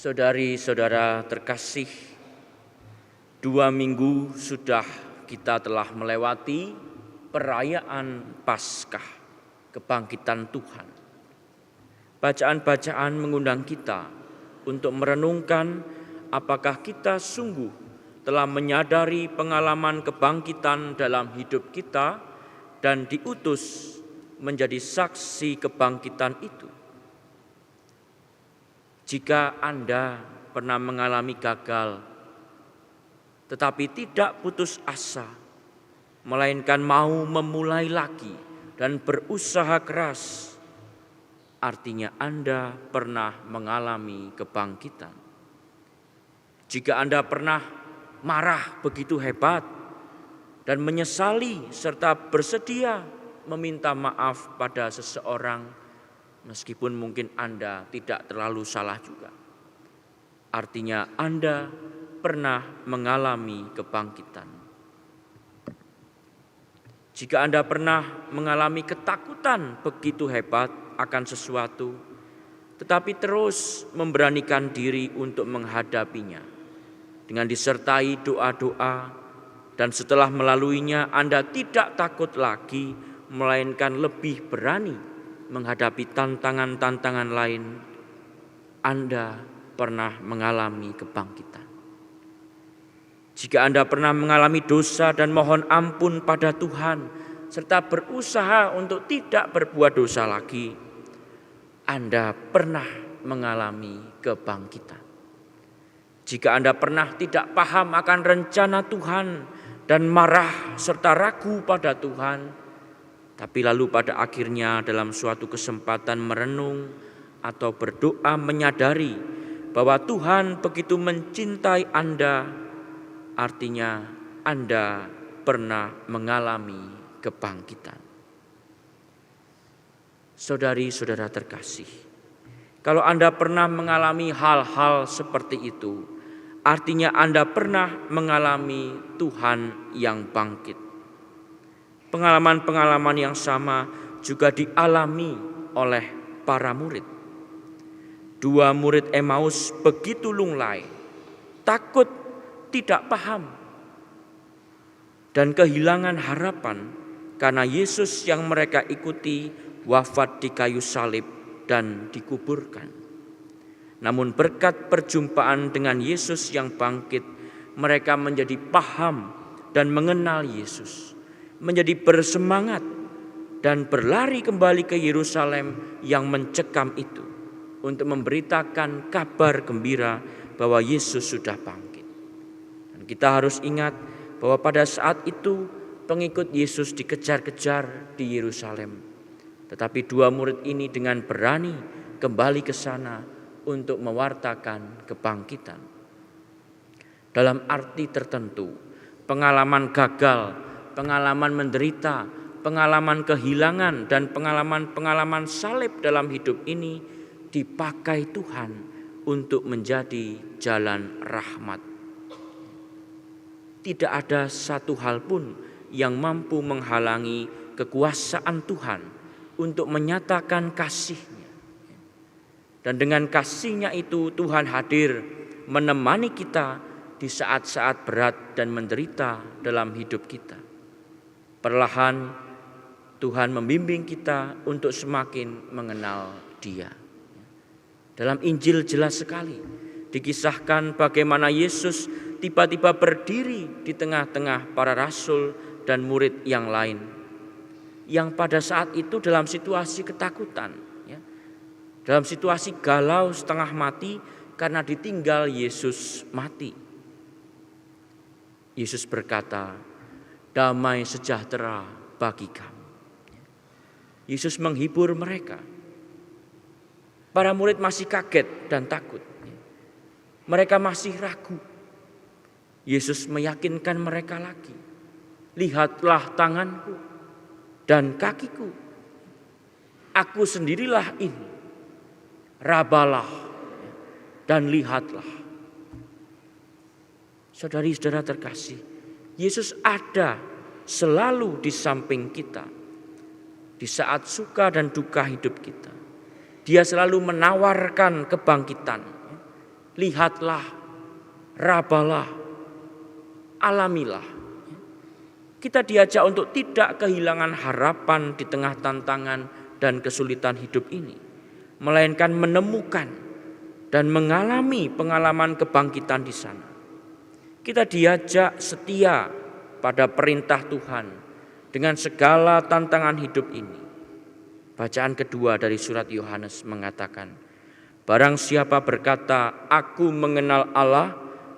Saudari-saudara terkasih, 2 minggu sudah kita telah melewati perayaan Paskah, kebangkitan Tuhan. Bacaan-bacaan mengundang kita untuk merenungkan apakah kita sungguh telah menyadari pengalaman kebangkitan dalam hidup kita dan diutus menjadi saksi kebangkitan itu. Jika Anda pernah mengalami gagal, tetapi tidak putus asa, melainkan mau memulai lagi dan berusaha keras, artinya Anda pernah mengalami kebangkitan. Jika Anda pernah marah begitu hebat dan menyesali serta bersedia meminta maaf pada seseorang, meskipun mungkin Anda tidak terlalu salah juga, artinya Anda pernah mengalami kebangkitan. Jika Anda pernah mengalami ketakutan begitu hebat akan sesuatu, tetapi terus memberanikan diri untuk menghadapinya dengan disertai doa-doa, dan setelah melaluinya Anda tidak takut lagi, melainkan lebih berani menghadapi tantangan-tantangan lain, Anda pernah mengalami kebangkitan. Jika Anda pernah mengalami dosa dan mohon ampun pada Tuhan, serta berusaha untuk tidak berbuat dosa lagi, Anda pernah mengalami kebangkitan. Jika Anda pernah tidak paham akan rencana Tuhan dan marah serta ragu pada Tuhan, tapi lalu pada akhirnya dalam suatu kesempatan merenung atau berdoa menyadari bahwa Tuhan begitu mencintai Anda, artinya Anda pernah mengalami kebangkitan. Saudari-saudara terkasih, kalau Anda pernah mengalami hal-hal seperti itu, artinya Anda pernah mengalami Tuhan yang bangkit. Pengalaman-pengalaman yang sama juga dialami oleh para murid. 2 murid Emmaus begitu lunglai, takut, tidak paham, dan kehilangan harapan karena Yesus yang mereka ikuti wafat di kayu salib dan dikuburkan. Namun berkat perjumpaan dengan Yesus yang bangkit, mereka menjadi paham dan mengenal Yesus, menjadi bersemangat dan berlari kembali ke Yerusalem yang mencekam itu untuk memberitakan kabar gembira bahwa Yesus sudah bangkit. Dan kita harus ingat bahwa pada saat itu pengikut Yesus dikejar-kejar di Yerusalem. Tetapi 2 murid ini dengan berani kembali ke sana untuk mewartakan kebangkitan. Dalam arti tertentu, pengalaman gagal, pengalaman menderita, pengalaman kehilangan, dan pengalaman-pengalaman salib dalam hidup ini dipakai Tuhan untuk menjadi jalan rahmat. Tidak ada satu hal pun yang mampu menghalangi kekuasaan Tuhan untuk menyatakan kasih-Nya. Dan dengan kasih-Nya itu Tuhan hadir menemani kita di saat-saat berat dan menderita dalam hidup kita. Perlahan Tuhan membimbing kita untuk semakin mengenal Dia. Dalam Injil jelas sekali dikisahkan bagaimana Yesus tiba-tiba berdiri di tengah-tengah para rasul dan murid yang lain, yang pada saat itu dalam situasi ketakutan, dalam situasi galau setengah mati karena ditinggal Yesus mati. Yesus berkata, "Damai sejahtera bagi kamu." Yesus menghibur mereka. Para murid masih kaget dan takut. Mereka masih ragu. Yesus meyakinkan mereka lagi. "Lihatlah tanganku dan kakiku. Aku sendirilah ini. Rabalah dan lihatlah." Saudari-saudara terkasih, Yesus ada selalu di samping kita di saat suka dan duka hidup kita. Dia selalu menawarkan kebangkitan. lihatlah, rabalah, alamilah. Kita diajak untuk tidak kehilangan harapan di tengah tantangan dan kesulitan hidup ini, melainkan menemukan dan mengalami pengalaman kebangkitan di sana. Kita diajak setia pada perintah Tuhan dengan segala tantangan hidup ini. Bacaan kedua dari surat Yohanes mengatakan, barang siapa berkata, aku mengenal Allah,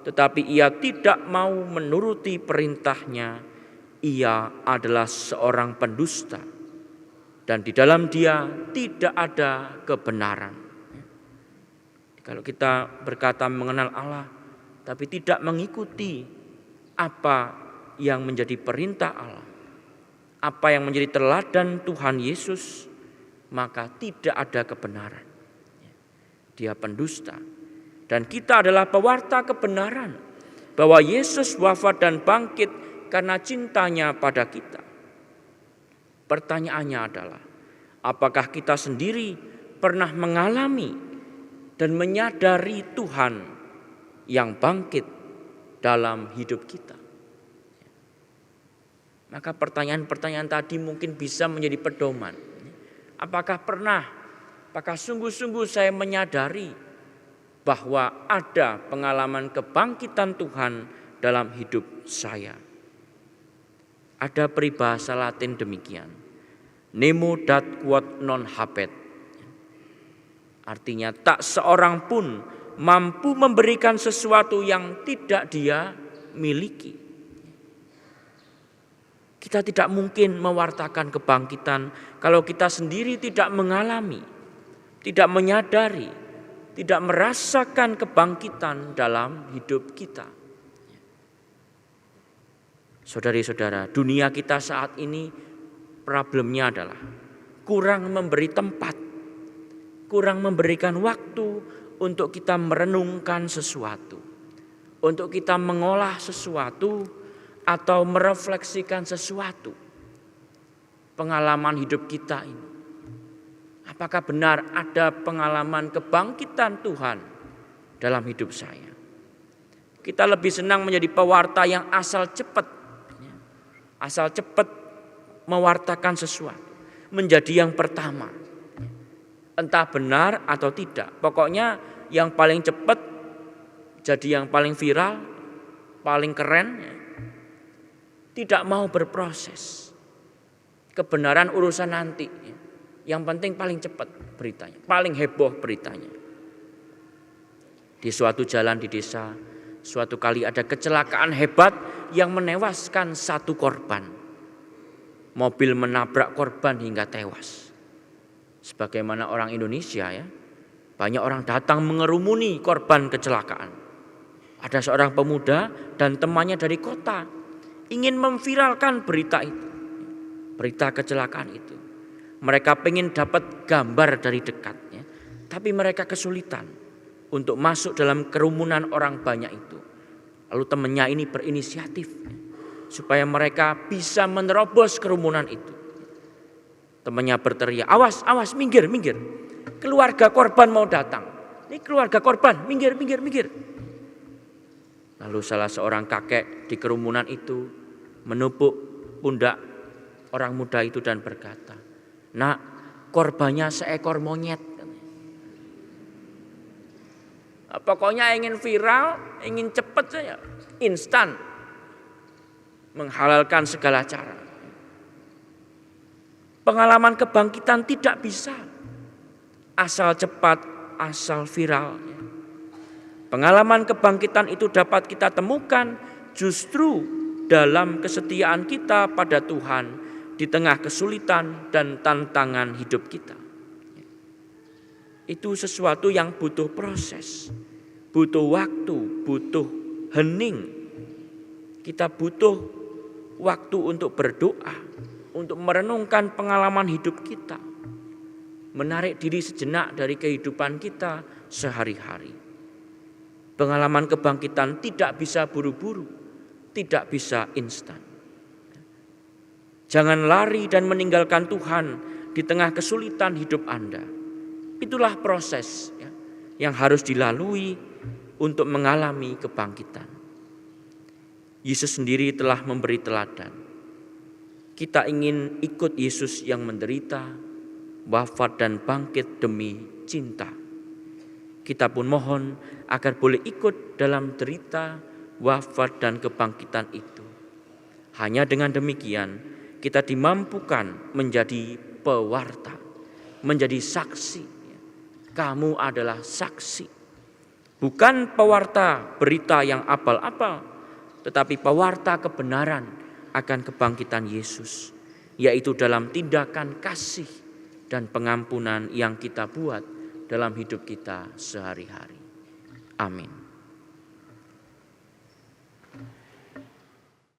tetapi ia tidak mau menuruti perintahnya, ia adalah seorang pendusta, dan di dalam dia tidak ada kebenaran. Kalau kita berkata mengenal Allah, tapi tidak mengikuti apa yang menjadi perintah Allah, apa yang menjadi teladan Tuhan Yesus, maka tidak ada kebenaran. Dia pendusta. Dan kita adalah pewarta kebenaran, bahwa Yesus wafat dan bangkit karena cintanya pada kita. Pertanyaannya adalah, apakah kita sendiri pernah mengalami dan menyadari Tuhan yang bangkit dalam hidup kita? Maka pertanyaan-pertanyaan tadi mungkin bisa menjadi pedoman. Apakah sungguh-sungguh saya menyadari bahwa ada pengalaman kebangkitan Tuhan dalam hidup saya? Ada peribahasa Latin demikian, nemo dat quod non habet. Artinya tak seorang pun mampu memberikan sesuatu yang tidak dia miliki. Kita tidak mungkin mewartakan kebangkitan kalau kita sendiri tidak mengalami, tidak menyadari, tidak merasakan kebangkitan dalam hidup kita. Saudari-saudara, dunia kita saat ini problemnya adalah kurang memberi tempat, kurang memberikan waktu untuk kita merenungkan sesuatu, untuk kita mengolah sesuatu atau merefleksikan sesuatu. Pengalaman hidup kita ini, apakah benar ada pengalaman kebangkitan Tuhan dalam hidup saya? Kita lebih senang menjadi pewarta yang asal cepat mewartakan sesuatu, menjadi yang pertama. Entah benar atau tidak, pokoknya yang paling cepat, jadi yang paling viral, paling keren. Tidak mau berproses. Kebenaran urusan nanti. Yang penting paling cepat beritanya, paling heboh beritanya. Di suatu jalan di desa, suatu kali ada kecelakaan hebat yang menewaskan satu korban. Mobil menabrak korban hingga tewas. Sebagaimana orang Indonesia ya, banyak orang datang mengerumuni korban kecelakaan. Ada seorang pemuda dan temannya dari kota ingin memviralkan berita itu, berita kecelakaan itu. Mereka ingin dapat gambar dari dekat, ya, tapi mereka kesulitan untuk masuk dalam kerumunan orang banyak itu. Lalu temannya ini berinisiatif supaya mereka bisa menerobos kerumunan itu. Temannya berteriak, awas, awas, minggir, minggir. Keluarga korban mau datang. Ini keluarga korban, minggir, minggir, minggir. Lalu salah seorang kakek di kerumunan itu menupuk pundak orang muda itu dan berkata, nak, korbannya seekor monyet. Pokoknya ingin viral, ingin cepat saja, instan, menghalalkan segala cara. Pengalaman kebangkitan tidak bisa asal cepat, asal viral. Pengalaman kebangkitan itu dapat kita temukan justru dalam kesetiaan kita pada Tuhan di tengah kesulitan dan tantangan hidup kita. Itu sesuatu yang butuh proses, butuh waktu, butuh hening. Kita butuh waktu untuk berdoa, untuk merenungkan pengalaman hidup kita, menarik diri sejenak dari kehidupan kita sehari-hari. Pengalaman kebangkitan tidak bisa buru-buru, tidak bisa instan. Jangan lari dan meninggalkan Tuhan di tengah kesulitan hidup Anda. Itulah proses ya, yang harus dilalui untuk mengalami kebangkitan. Yesus sendiri telah memberi teladan. Kita ingin ikut Yesus yang menderita, wafat dan bangkit demi cinta. Kita pun mohon agar boleh ikut dalam derita, wafat dan kebangkitan itu. Hanya dengan demikian kita dimampukan menjadi pewarta, menjadi saksi. Kamu adalah saksi. Bukan pewarta berita yang abal-abal, tetapi pewarta kebenaran akan kebangkitan Yesus, yaitu dalam tindakan kasih dan pengampunan yang kita buat dalam hidup kita sehari-hari. Amin.